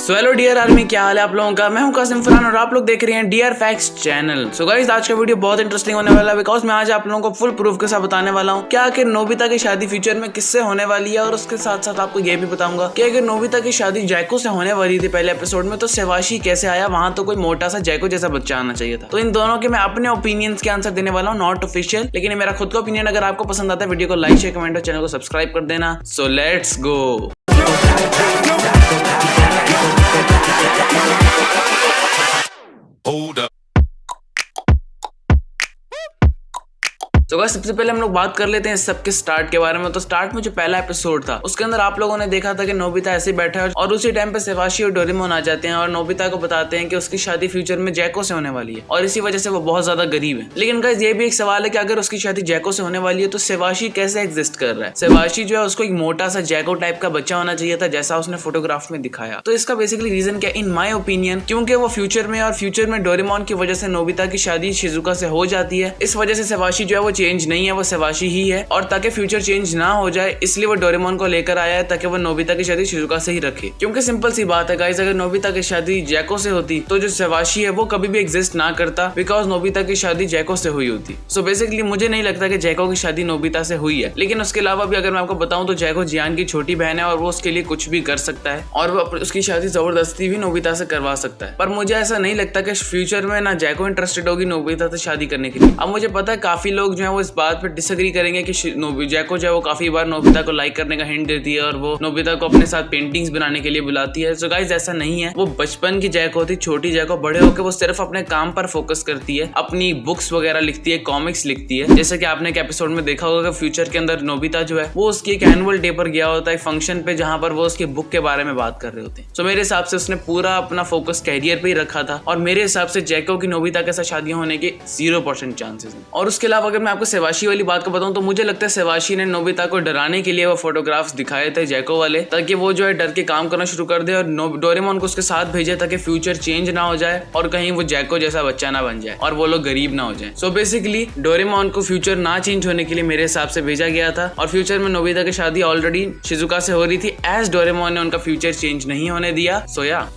So hello dear army, क्या हाल है आप लोगों का। मैं हूं कासिम फरहान और आप लोग देख रहे हैं dear facts channel. So guys, आज का वीडियो बहुत इंटरेस्टिंग होने वाला है बिकॉज मैं आज आप लोगों को फुल प्रूफ के साथ बताने वाला हूं क्या आखिर नोबिता की शादी फ्यूचर में किससे होने वाली है। और उसके साथ साथ आपको ये भी बताऊंगा कि अगर नोबिता की शादी जैको से होने वाली थी पहले एपिसोड में, तो सेवाशी कैसे आया। वहां तो कोई मोटा सा जैको जैसा बच्चा आना चाहिए था। तो इन दोनों के मैं अपने ओपिनियंस के आंसर देने वाला हूँ, नॉट ऑफिशियल, लेकिन मेरा खुद का ओपिनियन। अगर आपको पसंद आता है वीडियो को लाइक शेयर कमेंट और चैनल को सब्सक्राइब कर देना। So let's go. Hold up. तो गाइस, सबसे पहले हम लोग बात कर लेते हैं सबके स्टार्ट के बारे में। तो स्टार्ट में जो पहला एपिसोड था उसके अंदर आप लोगों ने देखा था कि नोबिता ऐसे बैठा है और उसी टाइम पे सेवाशी और डोरेमोन आ जाते हैं और नोबिता को बताते हैं कि उसकी शादी फ्यूचर में जैको से होने वाली है और इसी वजह से वो बहुत ज्यादा गरीब है। लेकिन गाइस, ये भी एक सवाल है कि अगर उसकी शादी जैको से होने वाली है तो सेवाशी कैसे एग्जिस्ट कर रहा है। सेवाशी जो है उसको एक मोटा सा जैको टाइप का बच्चा होना चाहिए था जैसा उसने फोटोग्राफ में दिखाया। तो इसका बेसिकली रीजन क्या, इन माई ओपिनियन, क्योंकि वो फ्यूचर में और फ्यूचर में डोरेमोन की वजह से नोबिता की शादी शिजुका से हो जाती है। इस वजह से सेवाशी जो है वो चेंज नहीं है, वो सेवाशी ही है। और ताकि फ्यूचर चेंज ना हो जाए इसलिए वो डोरेमोन को लेकर आया है ताकि वो नोबिता की शादी शिजुका से ही रखे। क्योंकि सिंपल सी बात है गाइस, अगर नोबिता की शादी जैको से होती तो जो सेवाशी है वो कभी भी एग्जिस्ट ना करता बिकॉज नोबिता की शादी जैको से हुई होती। सो बेसिकली मुझे नहीं लगता कि जैको की शादी नोबिता से हुई है। लेकिन उसके अलावा भी अगर मैं आपको बताऊं तो जैको जियान की छोटी बहन है और वो उसके लिए कुछ भी कर सकता है और वो उसकी शादी जबरदस्ती भी नोबिता से करवा सकता है। पर मुझे ऐसा नहीं लगता कि फ्यूचर में ना जैको इंटरेस्टेड होगी नोबिता से शादी करने के लिए। अब मुझे पता है काफी लोग जो है वो इस बात पर डिसएग्री करेंगे कि जैको जो है वो काफी बार नोबिता को लाइक करने का हिंट देती है और वो नोबिता को अपने साथ पेंटिंग्स बनाने के लिए बुलाती है। सो गाइस, ऐसा नहीं है। वो बचपन की जैको होती, छोटी जैको। बड़े होकर वो सिर्फ अपने काम पर फोकस करती है, अपनी बुक्स वगैरह लिखती है, कॉमिक्स लिखती है। जैसे कि आपने एक एपिसोड में देखा होगा कि फ्यूचर के अंदर नोबिता जो है वो उसकी एक एनुअल डे पर गया होता है, फंक्शन पे, जहां पर वो उसकी बुक के बारे में बात कर रहे होते हैं। सो मेरे हिसाब से उसने पूरा अपना फोकस कैरियर पे ही रखा था और मेरे हिसाब से जैको की नोबिता के साथ शादियां होने के 0% चांसेस हैं। और उसके अलावा अगर मैं आपको सेवाशी वाली बात को बताऊं तो मुझे लगता है सेवाशी ने नोबिता को डराने के लिए वो फोटोग्राफ्स दिखाए थे जैको वाले, ताकि वो जो है डर के काम करना शुरू कर दे और डोरेमोन को उसके साथ भेजे ताकि फ्यूचर चेंज ना हो जाए और कहीं वो जैको जैसा बच्चा ना बन जाए और वो लोग गरीब ना हो जाए। सो बेसिकली डोरेमोन को फ्यूचर ना चेंज होने के लिए मेरे हिसाब से भेजा गया था और फ्यूचर में नोबिता की शादी ऑलरेडी शिजुका से हो रही थी एज डोरेमोन ने उनका फ्यूचर चेंज नहीं होने दिया। सो या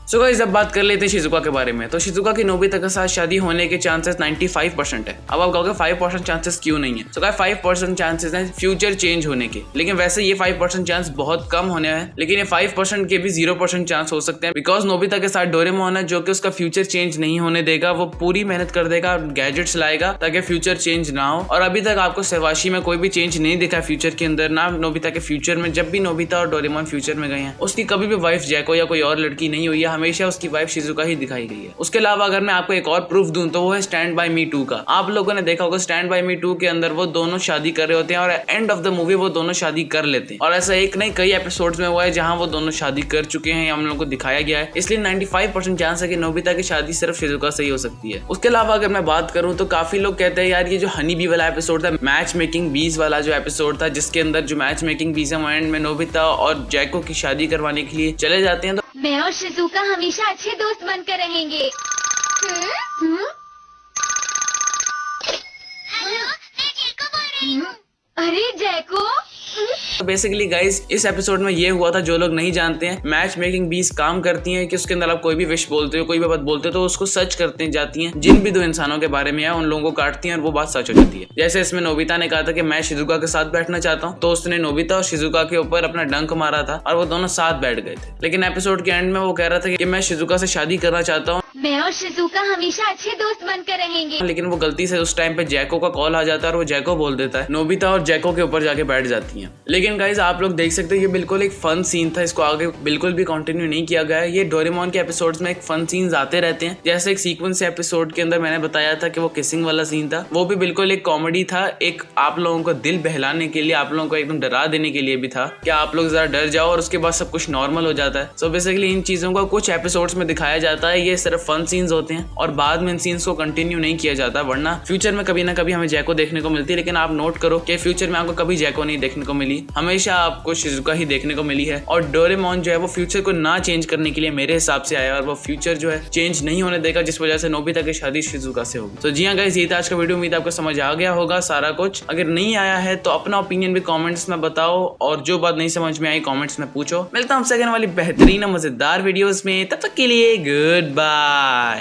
सो गाइस, अब बात कर लेते हैं शिजुका के बारे में। तो शिजुका की नोबिता के साथ शादी होने के चांसेस 95% है। अब आप कहोगे 5% चांसेस क्यों नहीं है। सो गाइस, 5% चांसेस हैं फ्यूचर चेंज होने के, लेकिन वैसे ये 5% चांस बहुत कम होने हैं। लेकिन ये 5% के भी 0% चांस हो सकते हैं बिकॉज नोबिता के साथ डोरेमोन है जो कि उसका फ्यूचर चेंज नहीं होने देगा। वो पूरी मेहनत कर देगा, गैजेट्स लाएगा ताकि फ्यूचर चेंज ना हो। और अभी तक आपको सेवाशी में कोई भी चेंज नहीं दिखा फ्यूचर के अंदर, ना नोबिता के फ्यूचर में। जब भी नोबिता और डोरेमोन फ्यूचर में गए हैं उसकी कभी भी वाइफ जैको या कोई और लड़की नहीं हुई है, हमेशा उसकी वाइफ शिजुका ही दिखाई गई है। उसके अलावा अगर मैं आपको एक और प्रूफ दूं तो वो है स्टैंड बाय मी 2 का। आप लोगों ने देखा होगा स्टैंड बाय मी 2 के अंदर वो दोनों शादी कर रहे होते हैं और एंड ऑफ द मूवी वो दोनों शादी कर लेते हैं। और ऐसा एक नहीं कई एपिसोड्स में हुआ है जहां वो दोनों शादी कर चुके हैं, हम लोगों को दिखाया गया है। इसलिए 95% चांस है कि नोबिता की शादी सिर्फ शिजुका से ही हो सकती है। उसके अलावा अगर मैं बात करूं तो काफी लोग कहते हैं यार ये जो हनी बी वाला एपिसोड था, मैच मेकिंग बीज वाला जो एपिसोड था, जिसके अंदर जो मैच मेकिंग बीज है एंड में नोबिता और जैको की शादी करवाने के लिए चले जाते हैं। मैं और शिजुका हमेशा अच्छे दोस्त बनकर रहेंगे। हेलो, मैं जैको बोल रही हूँ। अरे जैको। तो बेसिकली गाइस, इस एपिसोड में ये हुआ था, जो लोग नहीं जानते हैं, मैच मेकिंग बीस काम करती हैं कि उसके अंदर आप कोई भी विश बोलते हो, कोई भी बात बोलते हो तो उसको सच करते जाती हैं। जिन भी दो इंसानों के बारे में है उन लोगों को काटती हैं और वो बात सच हो जाती है। जैसे इसमें नोबिता ने कहा था कि मैं शिजुका के साथ बैठना चाहता हूँ, तो उसने नोबिता और शिजुका के ऊपर अपना डंक मारा था और वो दोनों साथ बैठ गए थे। लेकिन एपिसोड के एंड में वो कह रहा था कि मैं शिजुका से शादी करना चाहता हूँ, मैं और शिजुका हमेशा अच्छे दोस्त बनकर रहेंगे। लेकिन वो गलती से उस टाइम पे जैको का कॉल आ जाता है और वो जैको बोल देता है। नोबिता और जैको के ऊपर जाके बैठ जाती हैं। लेकिन गाइस, आप लोग देख सकते हो ये बिल्कुल एक फन सीन था, इसको आगे बिल्कुल भी कंटिन्यू नहीं किया गया है। ये डोरेमोन के एपिसोड्स में एक फन सीन्स आते रहते हैं। जैसे एक सीक्वेंस एपिसोड के अंदर मैंने बताया था कि वो किसिंग वाला सीन था, वो भी बिल्कुल एक कॉमेडी था, एक आप लोगों को दिल बहलाने के लिए, आप लोगों को एकदम डरा देने के लिए भी था कि आप लोग जरा डर जाओ और उसके बाद सब कुछ नॉर्मल हो जाता है। सो बेसिकली इन चीजों को कुछ एपिसोड्स में दिखाया जाता है, ये सिर्फ फन सीन्स होते हैं और बाद में इन सीन्स को कंटिन्यू नहीं किया जाता, वरना फ्यूचर में कभी ना कभी हमें जैको देखने को मिलती है। लेकिन आप नोट करो कि फ्यूचर में आपको कभी जैको नहीं देखने को मिली, हमेशा आपको शिजुका ही देखने को मिली है। और डोरेमोन जो है वो फ्यूचर को ना चेंज करने के लिए मेरे हिसाब से आया और वो फ्यूचर जो है चेंज नहीं होने देगा, जिस वजह से नोबिता की शादी शिजुका से होगी। तो जी हाँ गाइस, ये था आज का वीडियो। उम्मीद आपको समझ आ गया होगा सारा कुछ। अगर नहीं आया है तो अपना ओपिनियन भी कमेंट्स में बताओ और जो बात नहीं समझ में आई कमेंट्स में पूछो। मिलता हूँ सेकंड वाली बेहतरीन मजेदार वीडियोस में, तब तक के लिए गुड बाय।